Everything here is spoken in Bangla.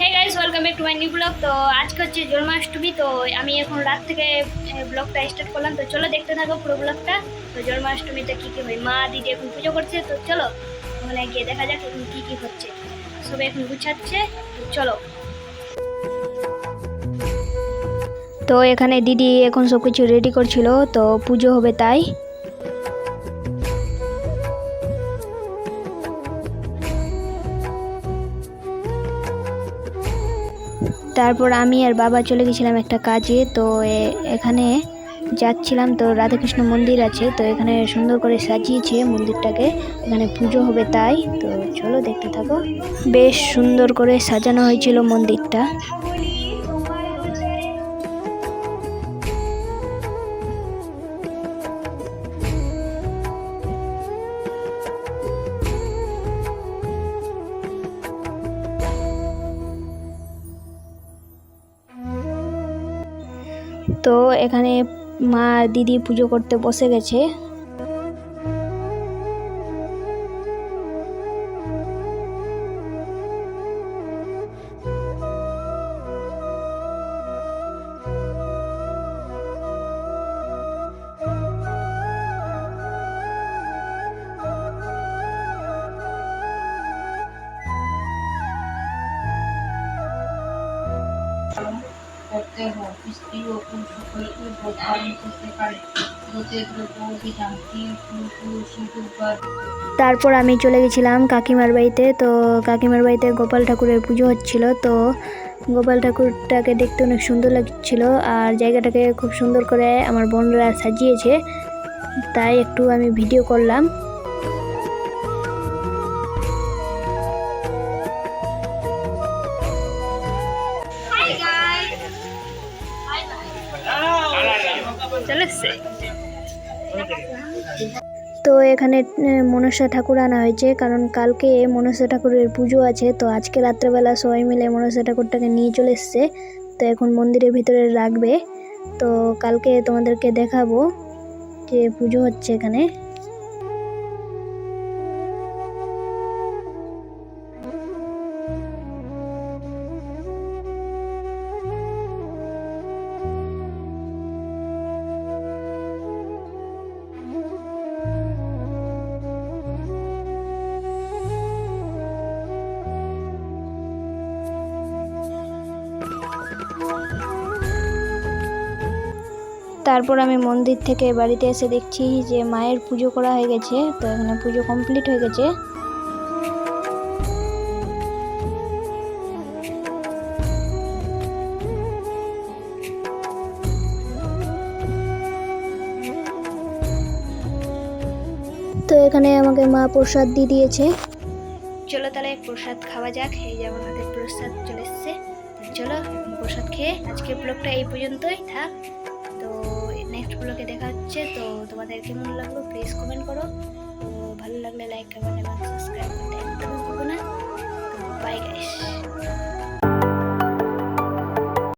Hey guys, welcome back to my new blog. তো আজকে হচ্ছে জন্মাষ্টমী। তো আমি এখন রাত থেকে ব্লগটা স্টার্ট করলাম। তো চলো দেখতে থাকো পুরো ব্লগটা। তো জন্মাষ্টমীতে কি কি হয়, মা দিদি এখন পুজো করছে। তো চলো ওখানে গিয়ে দেখা যাক এখন কি কি হচ্ছে। সবাই এখন গুছাচ্ছে। তো চলো। তো এখানে দিদি এখন সব কিছু রেডি করছিল, তো পুজো হবে তাই। তারপর আমি আর বাবা চলে গেছিলাম একটা কাজে। তো এখানে যাচ্ছিলাম। তো রাধাকৃষ্ণ মন্দির আছে, তো এখানে সুন্দর করে সাজিয়েছে মন্দিরটাকে, এখানে পুজো হবে তাই। তো চলো দেখতে থাকো। বেশ সুন্দর করে সাজানো হয়েছিল মন্দিরটা। তো এখানে মা দিদি পুজো করতে বসে গেছে। করতে হয়, স্ত্রী ও পুরুষ সকলকে ভোগ পালন করতে পারে। ব্রতের দ্রব্য বিধান তারপর আমি চলে গেছিলাম কাকিমার বাড়িতে। তো কাকিমার বাড়িতে গোপাল ঠাকুরের পুজো হচ্ছিল। তো গোপাল ঠাকুরটাকে দেখতে অনেক সুন্দর লাগছিল, আর জায়গাটাকে খুব সুন্দর করে আমার বোনরা সাজিয়েছে, তাই একটু আমি ভিডিও করলাম। তো এখানে মনসা ঠাকুর আনা হয়েছে, কারণ কালকে মনসা ঠাকুরের পুজো আছে। তো আজকে রাত্রেবেলা সবাই মিলে মনসা ঠাকুরটাকে নিয়ে চলে এসছে। তো এখন মন্দিরের ভিতরে রাখবে। তো কালকে তোমাদেরকে দেখাবো যে পুজো হচ্ছে এখানে। তারপর আমি মন্দির থেকে বাড়িতে এসে দেখছি যে মায়ের পুজো করা হয়ে গেছে। তো এখানে পুজো কমপ্লিট হয়ে গেছে। তো এখানে আমাকে মা প্রসাদ দিয়ে দিয়েছে। চলো তাহলে প্রসাদ খাওয়া যাক। এই যে আমাদের প্রসাদ চলে এসছে। চলো প্রসাদ খেয়ে আজকের ব্লগটা এই পর্যন্তই থাক। তো নেক্সট ব্লগে দেখা হচ্ছে। তো তোমাদের কেমন লাগলো প্লিজ কমেন্ট করো। তো ভালো লাগলে লাইক কমেন্ট এবং সাবস্ক্রাইব করতে একদম ভুলবো না। তো বাই গাইস।